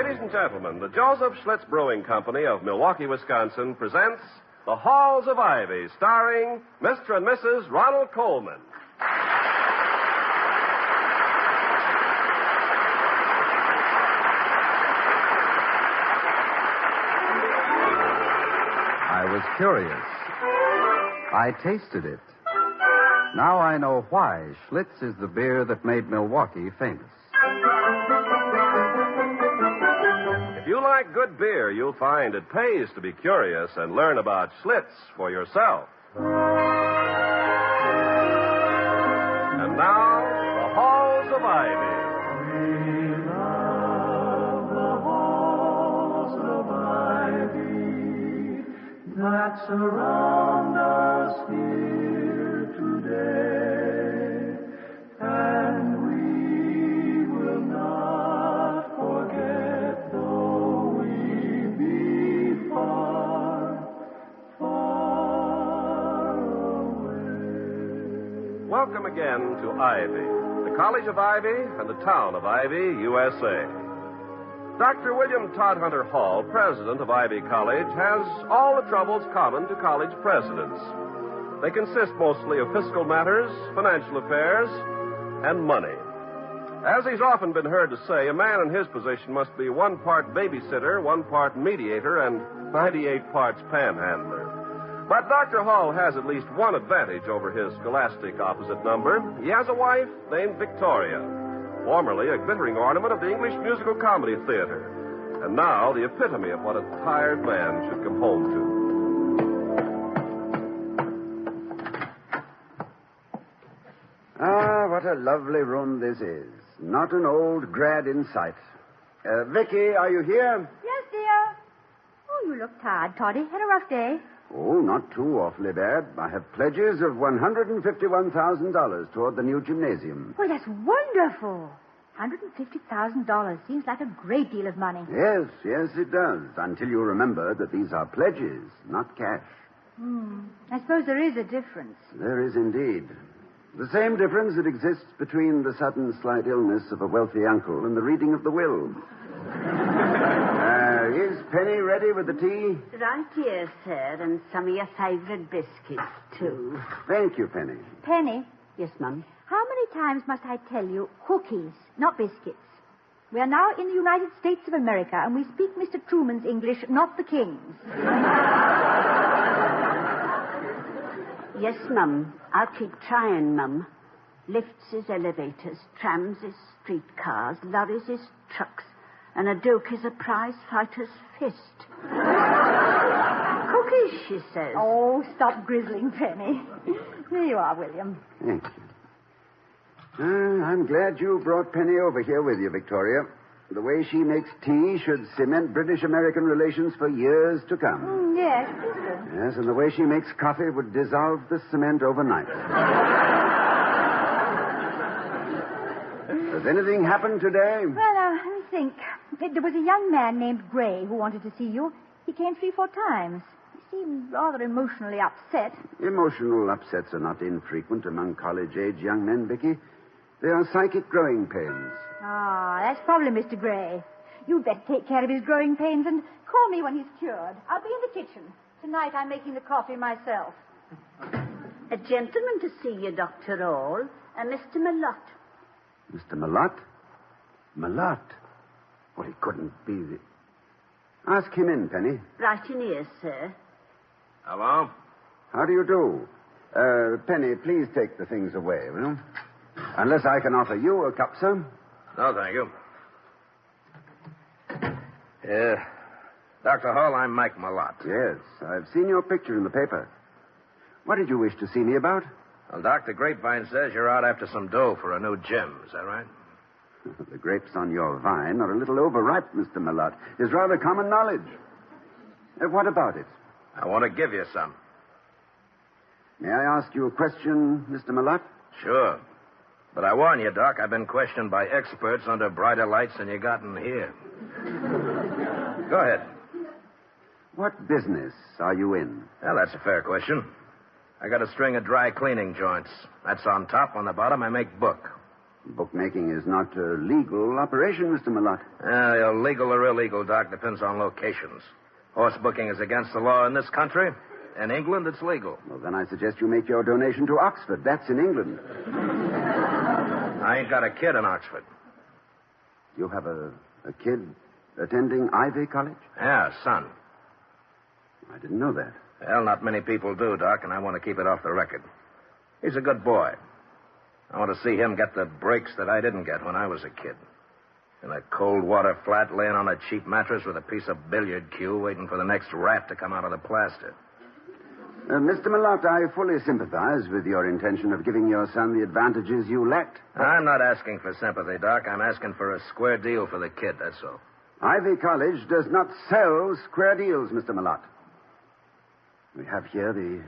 Ladies and gentlemen, the Joseph Schlitz Brewing Company of Milwaukee, Wisconsin presents The Halls of Ivy, starring Mr. and Mrs. Ronald Coleman. I was curious. I tasted it. Now I know why Schlitz is the beer that made Milwaukee famous. If you like good beer, you'll find it pays to be curious and learn about Schlitz for yourself. And now, the Halls of Ivy. We love the halls of ivy that surround us here today, and we will not forget, though we be far, far away. Welcome again to Ivy, the College of Ivy and the town of Ivy, USA. Dr. William Todhunter Hall, president of Ivy College, has all the troubles common to college presidents. They consist mostly of fiscal matters, financial affairs, and money. As he's often been heard to say, a man in his position must be 1 part babysitter, 1 part mediator, and 98 parts panhandler. But Dr. Hall has at least one advantage over his scholastic opposite number. He has a wife named Victoria, formerly a glittering ornament of the English musical comedy theater, and now the epitome of what a tired man should come home to. Ah, what a lovely room this is. Not an old grad in sight. Vicky, are you here? Yes, dear. Oh, you look tired, Toddy. Had a rough day. Oh, not too awfully bad. I have pledges of $151,000 toward the new gymnasium. Well, that's wonderful. $150,000 seems like a great deal of money. Yes, it does. Until you remember that these are pledges, not cash. I suppose there is a difference. There is indeed. The same difference that exists between the sudden slight illness of a wealthy uncle and the reading of the will. Is Penny ready with the tea? Right here, sir, and some of your favorite biscuits, too. Thank you, Penny. Penny, Yes, Mum. how many times must I tell you cookies, not biscuits? We are now in the United States of America, and we speak Mr. Truman's English, not the King's. Yes, Mum. I'll keep trying, Mum. Lifts is elevators, trams is streetcars, lorries is trucks, and a duke is a prize fighter's fist. Cookies, she says. Oh, stop grizzling, Penny. Here you are, William. Thank you. I'm glad you brought Penny over here with you, Victoria. The way she makes tea should cement British-American relations for years to come. Yes. Yes, and the way she makes coffee would dissolve the cement overnight. Has anything happened today? Well, let me think. There was a young man named Gray who wanted to see you. He came 3 or 4 times. He seemed rather emotionally upset. Emotional upsets are not infrequent among college-age young men, Vicky. They are psychic growing pains. Ah, that's probably Mr. Gray. You'd better take care of his growing pains and call me when he's cured. I'll be in the kitchen. Tonight I'm making the coffee myself. A gentleman to see you, Dr. Hall, Mr. Malott. Mr. Malott? Malott? Well, he couldn't be the... Ask him in, Penny. Right in here, sir. Hello? How do you do? Penny, please take the things away, will you? Unless I can offer you a cup, sir. No, thank you. Dr. Hall, I'm Mike Malott. Yes, I've seen your picture in the paper. What did you wish to see me about? Well, Dr. Grapevine says you're out after some dough for a new gym. Is that right? The grapes on your vine are a little overripe, Mr. Malott. Is rather common knowledge. What about it? I want to give you some. May I ask you a question, Mr. Malott? Sure. But I warn you, Doc, I've been questioned by experts under brighter lights than you got in here. Go ahead. What business are you in? Well, that's a fair question. I got a string of dry cleaning joints. That's on top. On the bottom, I make book. Bookmaking is not a legal operation, Mr. Malott. Legal or illegal, Doc, depends on locations. Horse booking is against the law in this country. In England, it's legal. Well, then I suggest you make your donation to Oxford. That's in England. I ain't got a kid in Oxford. You have a kid attending Ivy College? Yeah, son. I didn't know that. Well, not many people do, Doc, and I want to keep it off the record. He's a good boy. I want to see him get the breaks that I didn't get when I was a kid. In a cold water flat, laying on a cheap mattress with a piece of billiard cue, waiting for the next rat to come out of the plaster. Mr. Malott, I fully sympathize with your intention of giving your son the advantages you lacked. I'm not asking for sympathy, Doc. I'm asking for a square deal for the kid, that's all. Ivy College does not sell square deals, Mr. Malott. We have here the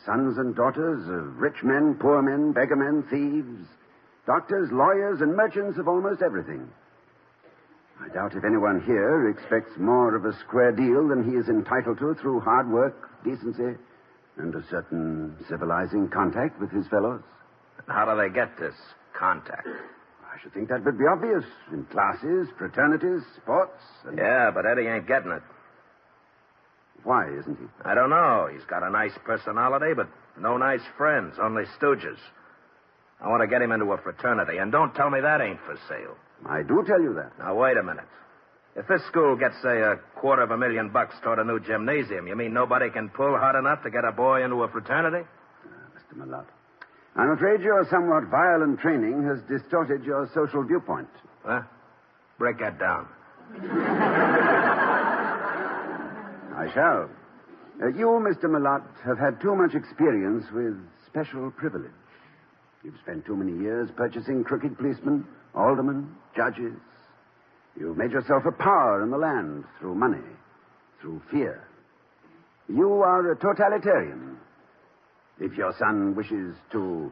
sons and daughters of rich men, poor men, beggar men, thieves, doctors, lawyers, and merchants of almost everything. I doubt if anyone here expects more of a square deal than he is entitled to through hard work, decency, and a certain civilizing contact with his fellows. How do they get this contact? I should think that would be obvious in classes, fraternities, sports. And... Yeah, but Eddie ain't getting it. Why isn't he? I don't know. He's got a nice personality, but no nice friends, only stooges. I want to get him into a fraternity, and don't tell me that ain't for sale. I do tell you that. Now, wait a minute. If this school gets, say, $250,000 toward a new gymnasium, you mean nobody can pull hard enough to get a boy into a fraternity? Mr. Malott, I'm afraid your somewhat violent training has distorted your social viewpoint. Huh? Break that down. I shall. You, Mr. Malott, have had too much experience with special privilege. You've spent too many years purchasing crooked policemen, aldermen, judges. You've made yourself a power in the land through money, through fear. You are a totalitarian. If your son wishes to...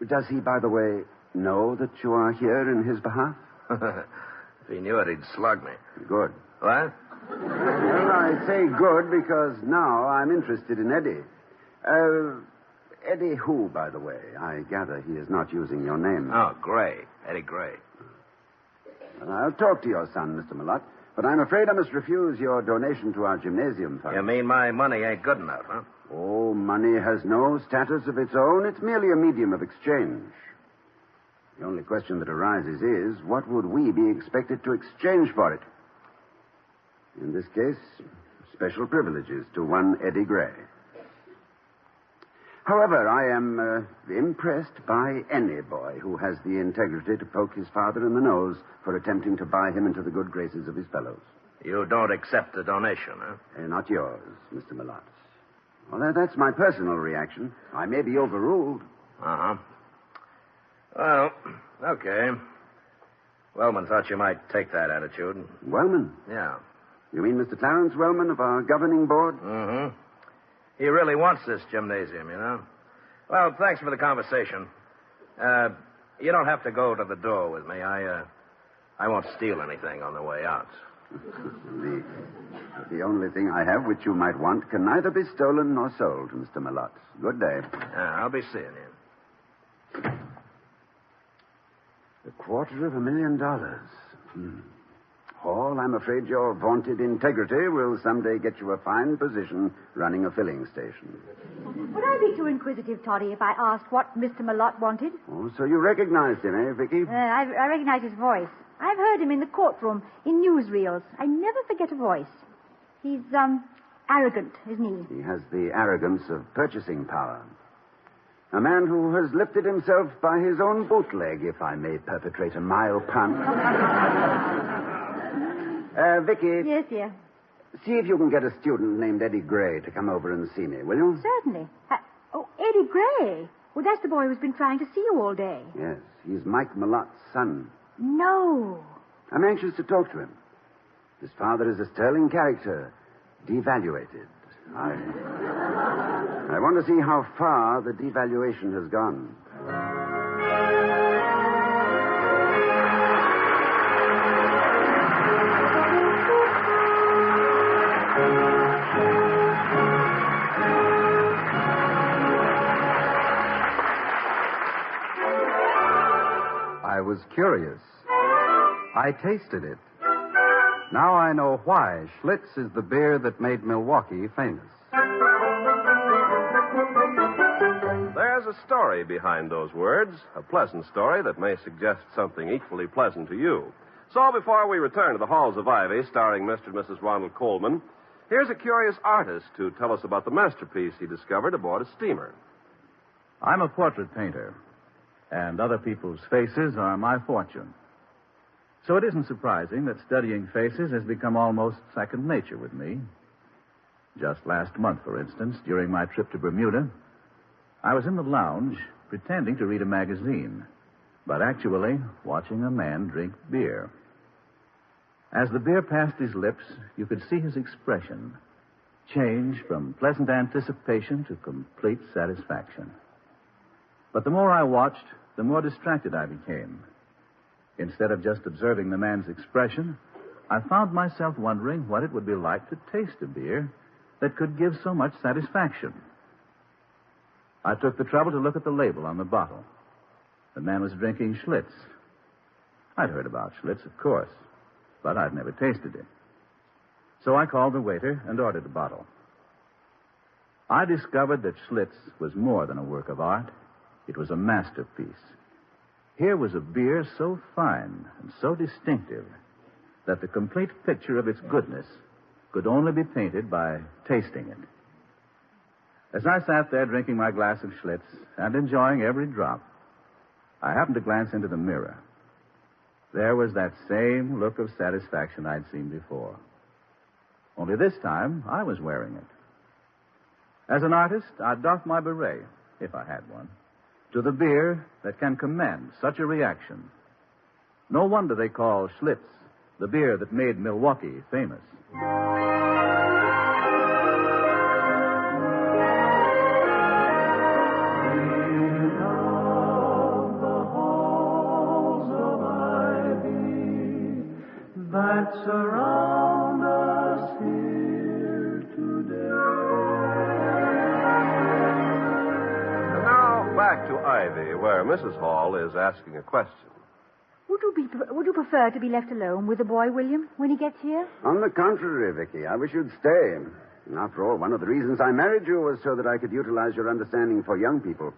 Does he, by the way, know that you are here in his behalf? If he knew it, he'd slug me. Good. What? Well, I say good because now I'm interested in Eddie. Eddie who, by the way? I gather he is not using your name. Oh, Gray. Eddie Gray. Well, I'll talk to your son, Mr. Malott, but I'm afraid I must refuse your donation to our gymnasium fund. You mean my money ain't good enough, huh? Oh, money has no status of its own. It's merely a medium of exchange. The only question that arises is, what would we be expected to exchange for it? In this case, special privileges to one Eddie Gray. However, I am impressed by any boy who has the integrity to poke his father in the nose for attempting to buy him into the good graces of his fellows. You don't accept the donation, huh? Not yours, Mr. Malott. Well, that's my personal reaction. I may be overruled. Uh-huh. Well, okay. Wellman thought you might take that attitude. Wellman? Yeah. You mean Mr. Clarence Wellman of our governing board? Mm-hmm. He really wants this gymnasium, you know. Well, thanks for the conversation. You don't have to go to the door with me. I won't steal anything on the way out. The only thing I have which you might want can neither be stolen nor sold, Mr. Malott. Good day. Yeah, I'll be seeing you. $250,000. Hall, I'm afraid your vaunted integrity will someday get you a fine position running a filling station. Would I be too inquisitive, Toddy, if I asked what Mr. Malott wanted? Oh, so you recognized him, eh, Vicky? I recognize his voice. I've heard him in the courtroom, in newsreels. I never forget a voice. He's, arrogant, isn't he? He has the arrogance of purchasing power. A man who has lifted himself by his own bootleg, if I may perpetrate a mild pun. Vicky. Yes, dear. See if you can get a student named Eddie Gray to come over and see me, will you? Certainly. Eddie Gray. Well, that's the boy who's been trying to see you all day. Yes, he's Mike Malott's son. No. I'm anxious to talk to him. His father is a sterling character, devaluated. I want to see how far the devaluation has gone. was curious. I tasted it. Now I know why Schlitz is the beer that made Milwaukee famous. There's a story behind those words, a pleasant story that may suggest something equally pleasant to you. So before we return to the Halls of Ivy, starring Mr. and Mrs. Ronald Coleman, here's a curious artist to tell us about the masterpiece he discovered aboard a steamer. I'm a portrait painter, and other people's faces are my fortune. So it isn't surprising that studying faces has become almost second nature with me. Just last month, for instance, during my trip to Bermuda, I was in the lounge pretending to read a magazine, but actually watching a man drink beer. As the beer passed his lips, you could see his expression change from pleasant anticipation to complete satisfaction. But the more I watched, the more distracted I became. Instead of just observing the man's expression, I found myself wondering what it would be like to taste a beer that could give so much satisfaction. I took the trouble to look at the label on the bottle. The man was drinking Schlitz. I'd heard about Schlitz, of course, but I'd never tasted it. So I called the waiter and ordered a bottle. I discovered that Schlitz was more than a work of art. It was a masterpiece. Here was a beer so fine and so distinctive that the complete picture of its goodness could only be painted by tasting it. As I sat there drinking my glass of Schlitz and enjoying every drop, I happened to glance into the mirror. There was that same look of satisfaction I'd seen before. Only this time, I was wearing it. As an artist, I'd doff my beret, if I had one, to the beer that can command such a reaction. No wonder they call Schlitz the beer that made Milwaukee famous. Surround us here today. And now back to Ivy, where Mrs. Hall is asking a question. Would you prefer to be left alone with the boy, William, when he gets here? On the contrary, Vicky, I wish you'd stay. After all, one of the reasons I married you was so that I could utilize your understanding for young people.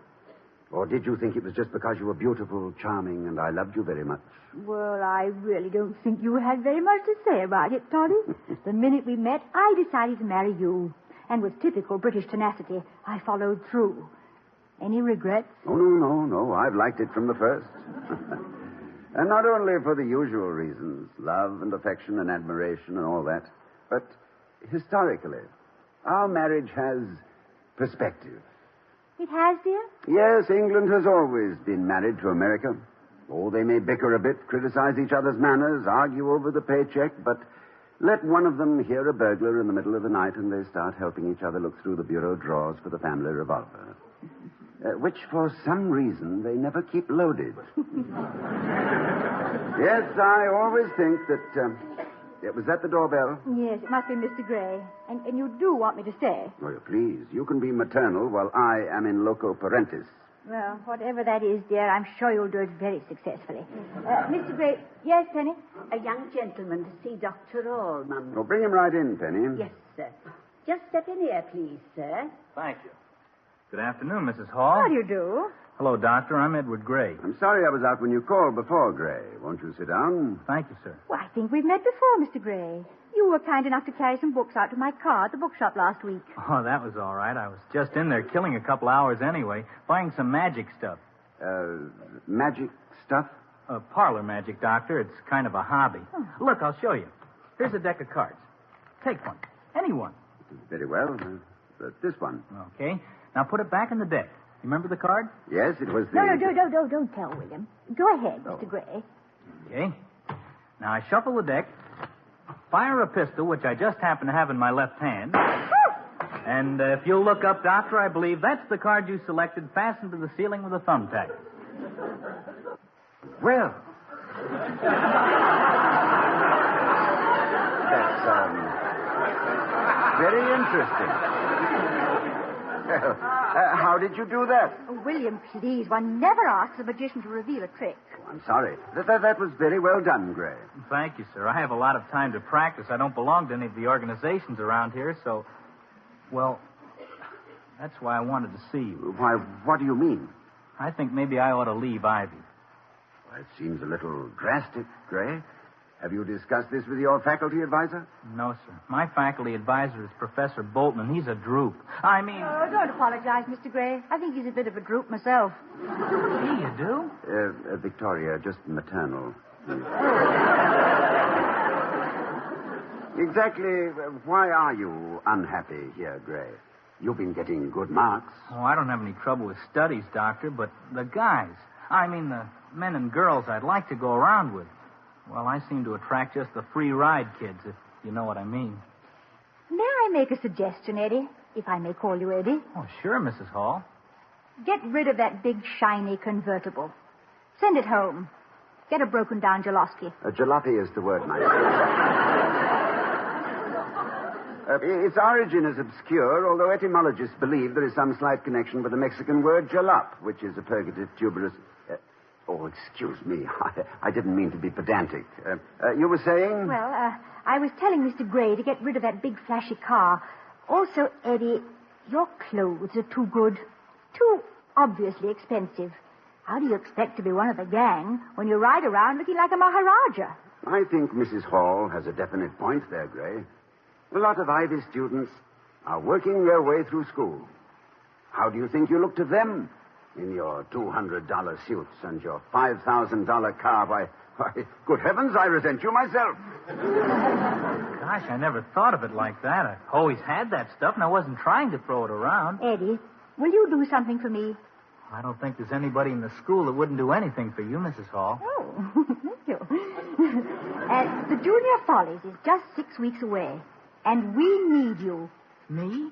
Or did you think it was just because you were beautiful, charming, and I loved you very much? Well, I really don't think you had very much to say about it, Toddy. The minute we met, I decided to marry you. And with typical British tenacity, I followed through. Any regrets? Oh, no. I've liked it from the first. And not only for the usual reasons, love and affection and admiration and all that, but historically, our marriage has perspective. It has, dear? Yes, England has always been married to America. Oh, they may bicker a bit, criticize each other's manners, argue over the paycheck, but let one of them hear a burglar in the middle of the night and they start helping each other look through the bureau drawers for the family revolver. Which, for some reason, they never keep loaded. Yes, I always think that... was that the doorbell? Yes, it must be Mr. Gray. And you do want me to stay? Oh, please. You can be maternal while I am in loco parentis. Well, whatever that is, dear, I'm sure you'll do it very successfully. Mr. Gray... Yes, Penny? A young gentleman to see Dr. Hall, Mum. Oh, bring him right in, Penny. Yes, sir. Just step in here, please, sir. Thank you. Good afternoon, Mrs. Hall. How do you do? Hello, Doctor. I'm Edward Gray. I'm sorry I was out when you called before, Gray. Won't you sit down? Thank you, sir. Well, I think we've met before, Mr. Gray. You were kind enough to carry some books out to my car at the bookshop last week. Oh, that was all right. I was just in there killing a couple hours anyway, buying some magic stuff. Magic stuff? Parlor magic, Doctor. It's kind of a hobby. Oh. Look, I'll show you. Here's a deck of cards. Take one. Any one. Very well. This one. Okay. Now put it back in the deck. You remember the card? Yes, it was the... No, don't tell William. Go ahead, Mr. Gray. Okay. Now I shuffle the deck, fire a pistol, which I just happen to have in my left hand. And if you'll look up, Doctor, I believe that's the card you selected fastened to the ceiling with a thumbtack. Well. That's, very interesting. Well, how did you do that? Oh, William, please. One never asks a magician to reveal a trick. Oh, I'm sorry. That was very well done, Gray. Thank you, sir. I have a lot of time to practice. I don't belong to any of the organizations around here, so... Well, that's why I wanted to see you. Why, what do you mean? I think maybe I ought to leave Ivy. Well, it seems a little drastic, Gray. Have you discussed this with your faculty advisor? No, sir. My faculty advisor is Professor Bolton, and he's a droop. I mean... Oh, don't apologize, Mr. Gray. I think he's a bit of a droop myself. Gee, you do? Victoria, just maternal. Exactly why are you unhappy here, Gray? You've been getting good marks. Oh, I don't have any trouble with studies, Doctor, but the guys, I mean the men and girls I'd like to go around with, well, I seem to attract just the free ride kids, if you know what I mean. May I make a suggestion, Eddie? If I may call you Eddie. Oh, sure, Mrs. Hall. Get rid of that big, shiny convertible. Send it home. Get a broken-down jalopy. Jalopy is the word, my dear. Its origin is obscure, although etymologists believe there is some slight connection with the Mexican word jalop, which is a purgative tuberous... excuse me. I didn't mean to be pedantic. You were saying? Well, I was telling Mr. Gray to get rid of that big, flashy car. Also, Eddie, your clothes are too good. Too obviously expensive. How do you expect to be one of the gang when you ride around looking like a Maharaja? I think Mrs. Hall has a definite point there, Gray. A lot of Ivy students are working their way through school. How do you think you look to them in your $200 suits and your $5,000 car? Why, good heavens, I resent you myself. Gosh, I never thought of it like that. I've always had that stuff, and I wasn't trying to throw it around. Eddie, will you do something for me? I don't think there's anybody in the school that wouldn't do anything for you, Mrs. Hall. Oh, thank you. The Junior Follies is just 6 weeks away, and we need you. Me?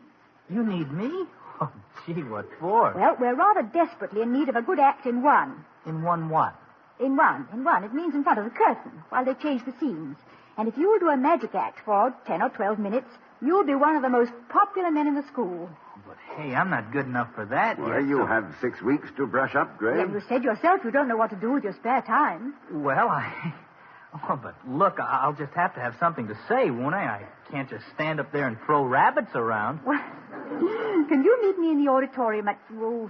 You need me? Oh, gee, what for? Well, we're rather desperately in need of a good act in one. In one what? In one. It means in front of the curtain, while they change the scenes. And if you'll do a magic act for 10 or 12 minutes, you'll be one of the most popular men in the school. But, hey, I'm not good enough for that Well, yet. you have 6 weeks to brush up, Gray. Well, you said yourself you don't know what to do with your spare time. Well, Oh, but look, I'll just have to have something to say, won't I? I can't just stand up there and throw rabbits around. Well, can you meet me in the auditorium at,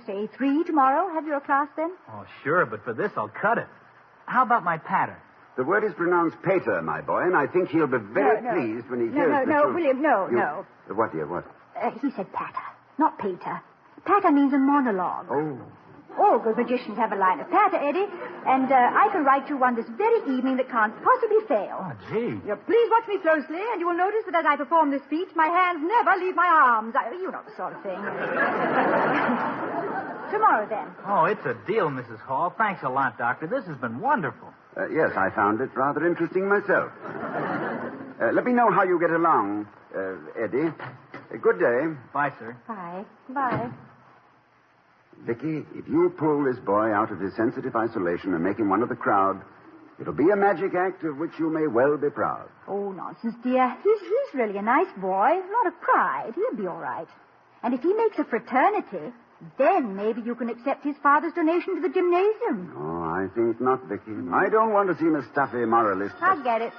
say, 3 tomorrow? Have your class then? Oh, sure, but for this, I'll cut it. How about my patter? The word is pronounced pater, my boy, and I think he'll be very pleased when he hears that No, you... William, no. What, dear, what? He said patter, not pater. Patter means a monologue. Oh. All good magicians have a line of patter, Eddie, and I can write you one this very evening that can't possibly fail. Oh, gee. Please watch me closely, and you will notice that as I perform this feat, my hands never leave my arms. You know the sort of thing. Tomorrow, then. Oh, it's a deal, Mrs. Hall. Thanks a lot, Doctor. This has been wonderful. Yes, I found it rather interesting myself. Let me know how you get along, Eddie. Good day. Bye, sir. Bye. Vicky, if you pull this boy out of his sensitive isolation and make him one of the crowd, it'll be a magic act of which you may well be proud. Oh, nonsense, dear. He's really a nice boy. A lot of pride. He'll be all right. And if he makes a fraternity, then maybe you can accept his father's donation to the gymnasium. Oh, I think not, Vicky. I don't want to seem a stuffy moralist. I get it.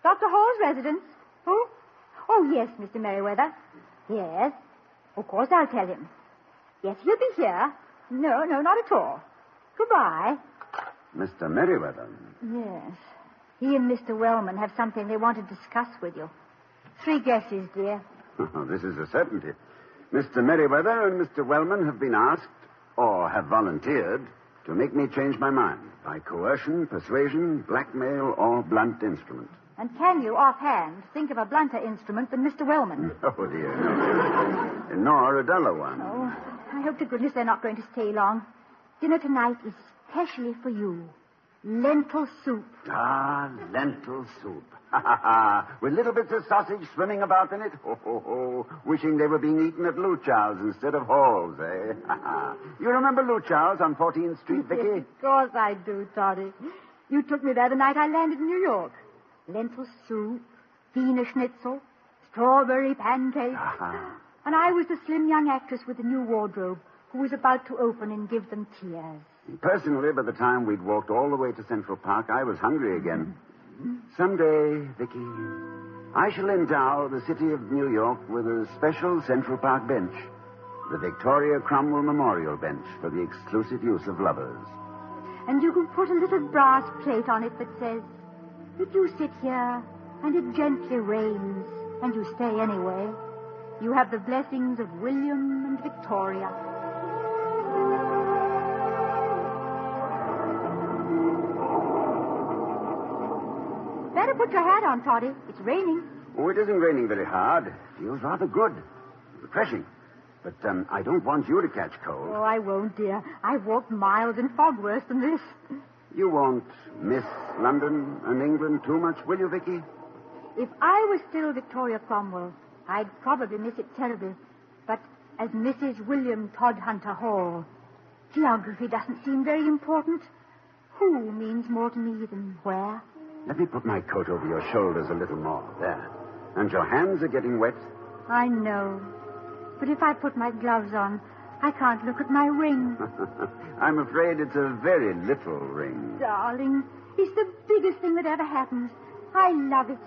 Dr. Hall's residence. Who? Oh, yes, Mr. Merriweather. Yes. Of course, I'll tell him. Yes, he'll be here. No, not at all. Goodbye. Mr. Merriweather. Yes. He and Mr. Wellman have something they want to discuss with you. 3 guesses, dear. This is a certainty. Mr. Merriweather and Mr. Wellman have been asked, or have volunteered, to make me change my mind by coercion, persuasion, blackmail, or blunt instrument. And can you, offhand, think of a blunter instrument than Mr. Wellman? Oh, dear, no. Nor a duller one. Oh, I hope to goodness they're not going to stay long. Dinner tonight is specially for you. Lentil soup. Ah, lentil soup. With little bits of sausage swimming about in it. Wishing they were being eaten at Luchow's instead of Hall's, eh? You remember Luchow's on 14th Street, Vicky? Of course I do, Toddy. You took me there the night I landed in New York. Lentil soup, Wiener schnitzel, strawberry pancakes. And I was the slim young actress with the new wardrobe who was about to open and give them tears. Personally, by the time we'd walked all the way to Central Park, I was hungry again. Someday, Vicky, I shall endow the city of New York with a special Central Park bench, the Victoria Cromwell Memorial Bench for the exclusive use of lovers. And you can put a little brass plate on it that says, if you sit here and it gently rains and you stay anyway, you have the blessings of William and Victoria. Better put your hat on, Toddy. It's raining. Oh, it isn't raining very hard. It feels rather good. Refreshing. But I don't want you to catch cold. Oh, I won't, dear. I've walked miles in fog worse than this. You won't miss London and England too much, will you, Vicky? If I was still Victoria Cromwell, I'd probably miss it terribly. But as Mrs. William Todhunter Hall, geography doesn't seem very important. Who means more to me than where? Let me put my coat over your shoulders a little more. There. And your hands are getting wet. I know. But if I put my gloves on, I can't look at my ring. I'm afraid it's a very little ring. Darling, it's the biggest thing that ever happens. I love it.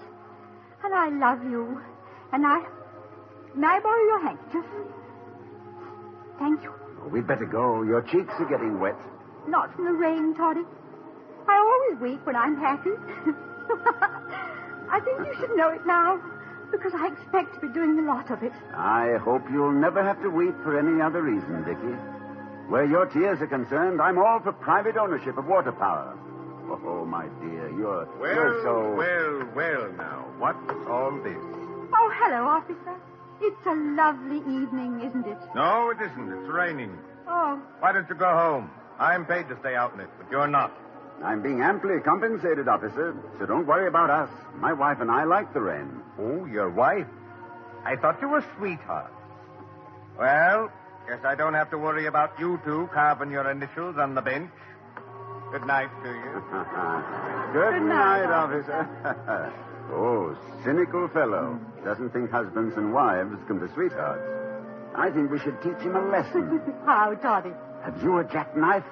And I love you. And may I borrow your handkerchief? Thank you. Oh, we'd better go. Your cheeks are getting wet. Not from the rain, Toddy. I always weep when I'm happy. I think you should know it now, because I expect to be doing a lot of it. I hope you'll never have to weep for any other reason, Vicky. Where your tears are concerned, I'm all for private ownership of water power. Oh, my dear, you're so... Well, now, what's all this? Oh, hello, officer. It's a lovely evening, isn't it? No, it isn't. It's raining. Oh. Why don't you go home? I'm paid to stay out in it, but you're not. I'm being amply compensated, officer, so don't worry about us. My wife and I like the rain. Oh, your wife? I thought you were sweethearts. Well, guess I don't have to worry about you two carving your initials on the bench. Good night to you. Good night, officer. Oh, cynical fellow. Doesn't think husbands and wives can be sweethearts. I think we should teach him a lesson. How, Toddy? Have you a jackknife?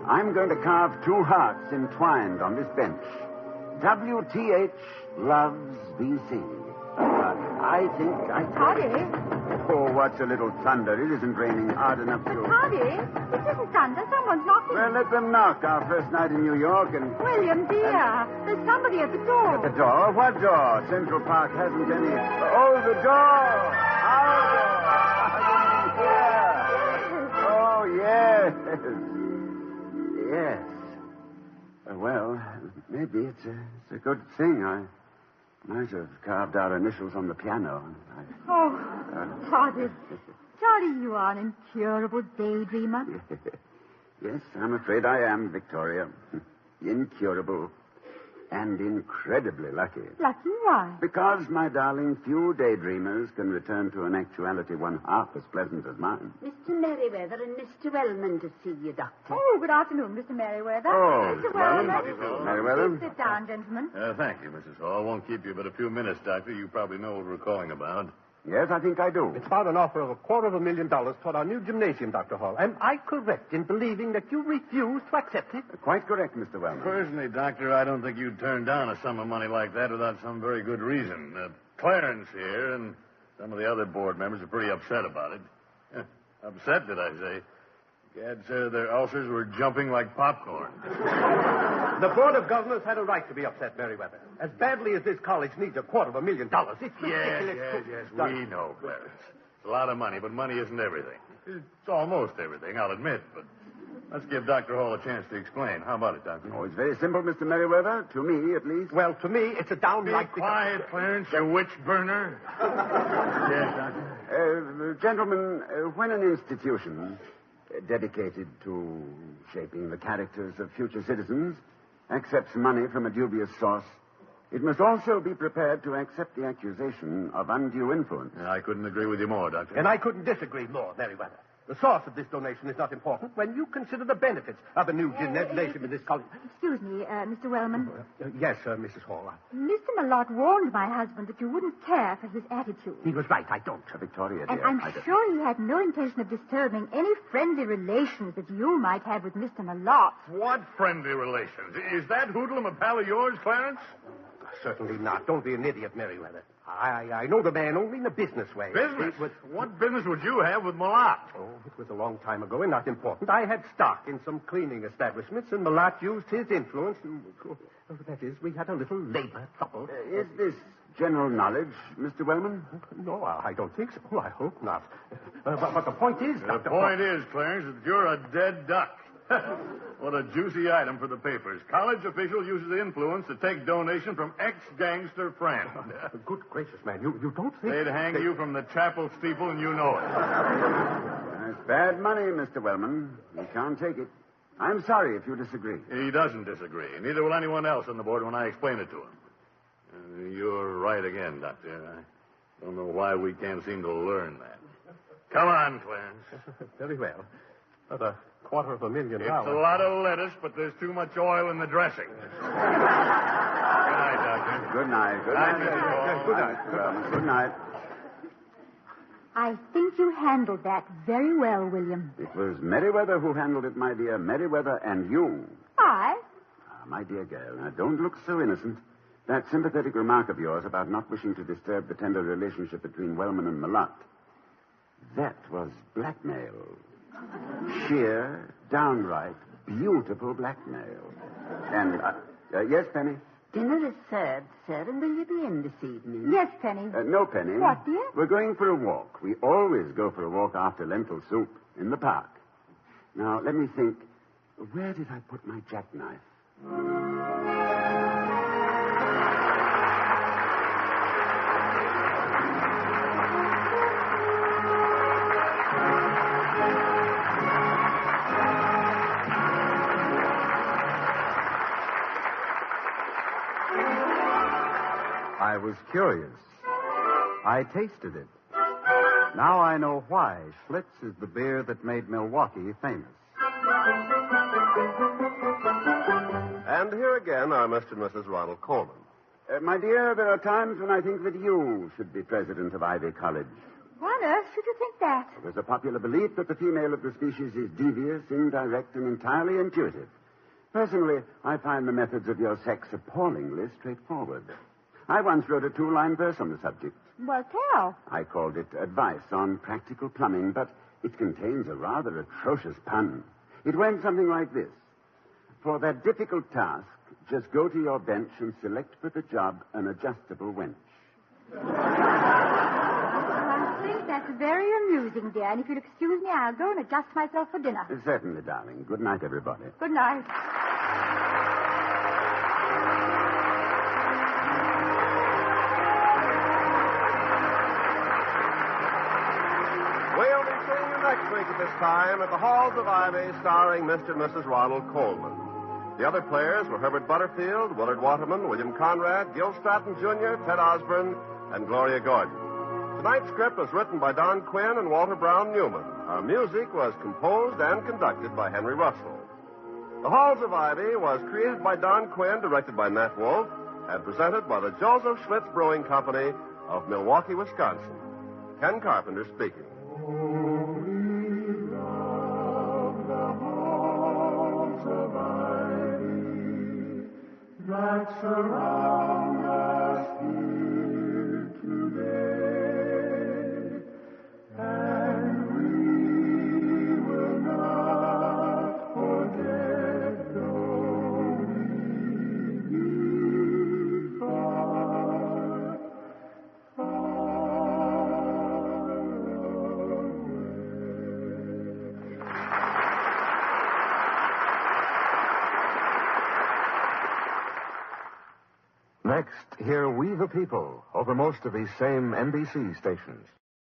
I'm going to carve two hearts entwined on this bench. WTH loves BC. I think I... Toddy? Oh, what's a little thunder? It isn't raining hard enough to... Toddy, it isn't thunder. Someone's knocking. Well, let them knock. Our first night in New York and... William, dear, there's somebody at the door. At the door? What door? Central Park hasn't any... Oh, the door! Our door! Oh, yes. Yes. Well, maybe it's a good thing. I might have carved our initials on the piano. Toddy. Toddy, you are an incurable daydreamer. Yes, I'm afraid I am, Victoria. Incurable and incredibly lucky. Lucky why? Because, my darling, few daydreamers can return to an actuality one half as pleasant as mine. Mr. Merriweather and Mr. Wellman to see you, Doctor. Oh, good afternoon, Mr. Merriweather. Oh, Mr. Wellman. Wellman. Merriweather. Please sit down, gentlemen. Thank you, Mrs. Hall. Won't keep you but a few minutes, Doctor. You probably know what we're calling about. Yes, I think I do. It's about an offer of $250,000 toward our new gymnasium, Dr. Hall. Am I correct in believing that you refuse to accept it? Quite correct, Mr. Wellman. Personally, Doctor, I don't think you'd turn down a sum of money like that without some very good reason. Clarence here and some of the other board members are pretty upset about it. Upset, did I say? Gad said their ulcers were jumping like popcorn. The Board of Governors had a right to be upset, Merriweather. As badly as this college needs $250,000, it's ridiculous. Yes, we know, Clarence. It's a lot of money, but money isn't everything. It's almost everything, I'll admit, but let's give Dr. Hall a chance to explain. How about it, Doctor? Oh, it's very simple, Mr. Merriweather. To me, at least. Well, to me, it's a downright... Be quiet, Clarence, you witch burner. Yes, Doctor? Gentlemen, when an institution dedicated to shaping the characters of future citizens accepts money from a dubious source, it must also be prepared to accept the accusation of undue influence. I couldn't agree with you more, Doctor. And I couldn't disagree more, Merriweather. The source of this donation is not important when you consider the benefits of a new gymnasium in this college. Excuse me, Mr. Wellman. Yes, Mrs. Hall. Mr. Malotte warned my husband that you wouldn't care for his attitude. He was right, I don't. Victoria, And dear. I'm sure he had no intention of disturbing any friendly relations that you might have with Mr. Malotte. What friendly relations? Is that hoodlum a pal of yours, Clarence? Certainly not. Don't be an idiot, Merriweather. I know the man only in a business way. Business? What business would you have with Malott? Oh, it was a long time ago and not important. I had stock in some cleaning establishments, and Malott used his influence to... That is, we had a little labor trouble. Is this general knowledge, Mr. Wellman? No, I don't think so. I hope not. But the point is... The point is, Clarence, that you're a dead duck. What a juicy item for the papers. College official uses influence to take donation from ex-gangster friend. Good gracious, man. You don't think... They'd hang you from the chapel steeple, and you know it. That's bad money, Mr. Wellman. You can't take it. I'm sorry if you disagree. He doesn't disagree. Neither will anyone else on the board when I explain it to him. You're right again, Doctor. I don't know why we can't seem to learn that. Come on, Clarence. Very well. About $250,000. It's a lot of lettuce, but there's too much oil in the dressing. Good night, Doctor. Good night. Good night, Mr. Hall. Good night. Mr. Wellman. Good night. I think you handled that very well, William. It was Merriweather who handled it, my dear. Merriweather and you. I? My dear girl, now don't look so innocent. That sympathetic remark of yours about not wishing to disturb the tender relationship between Wellman and Malott, that was blackmail. Sheer, downright, beautiful blackmail. And, yes, Penny? Dinner is served, sir, and will you be in this evening? Yes, Penny. No, Penny. What, dear? We're going for a walk. We always go for a walk after lentil soup in the park. Now, let me think. Where did I put my jackknife? I was curious. I tasted it. Now I know why Schlitz is the beer that made Milwaukee famous. And here again are Mr. and Mrs. Ronald Coleman. My dear, there are times when I think that you should be president of Ivy College. Why on earth should you think that? There's a popular belief that the female of the species is devious, indirect, and entirely intuitive. Personally, I find the methods of your sex appallingly straightforward. I once wrote a 2-line verse on the subject. Well, tell. I called it Advice on Practical Plumbing, but it contains a rather atrocious pun. It went something like this. For that difficult task, just go to your bench and select for the job an adjustable wench. I think that's very amusing, dear. And if you'll excuse me, I'll go and adjust myself for dinner. Certainly, darling. Good night, everybody. Good night. We'll be seeing you next week at this time at the Halls of Ivy, starring Mr. and Mrs. Ronald Coleman. The other players were Herbert Butterfield, Willard Waterman, William Conrad, Gil Stratton Jr., Ted Osborne, and Gloria Gordon. Tonight's script was written by Don Quinn and Walter Brown Newman. Our music was composed and conducted by Henry Russell. The Halls of Ivy was created by Don Quinn, directed by Nat Wolf, and presented by the Joseph Schlitz Brewing Company of Milwaukee, Wisconsin. Ken Carpenter speaking. That surround us here today, and we will not forget though we be far, far Next, hear We the People over most of these same NBC stations.